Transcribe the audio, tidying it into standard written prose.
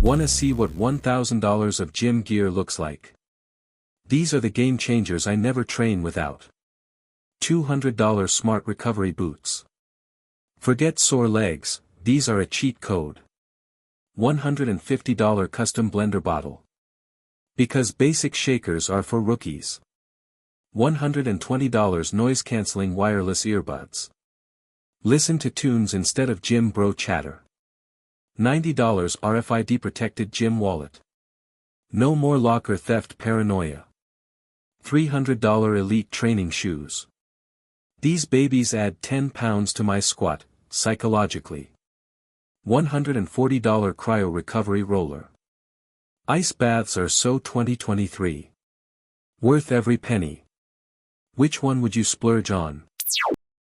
Wanna see what $1,000 of gym gear looks like? These are the game changers I never train without. $200 Smart Recovery Boots. Forget sore legs, these are a cheat code. $150 Custom BlenderBottle. Because basic shakers are for rookies. $120 Noise-Canceling Wireless Earbuds. Listen to tunes instead of gym bro chatter. $90 RFID-Protected Gym Wallet. No more locker theft paranoia. $300 Elite Training Shoes. These babies add 10 pounds to my squat, psychologically. $140 Cryo Recovery Roller. Ice baths are so 2023. Worth every penny. Which one would you splurge on?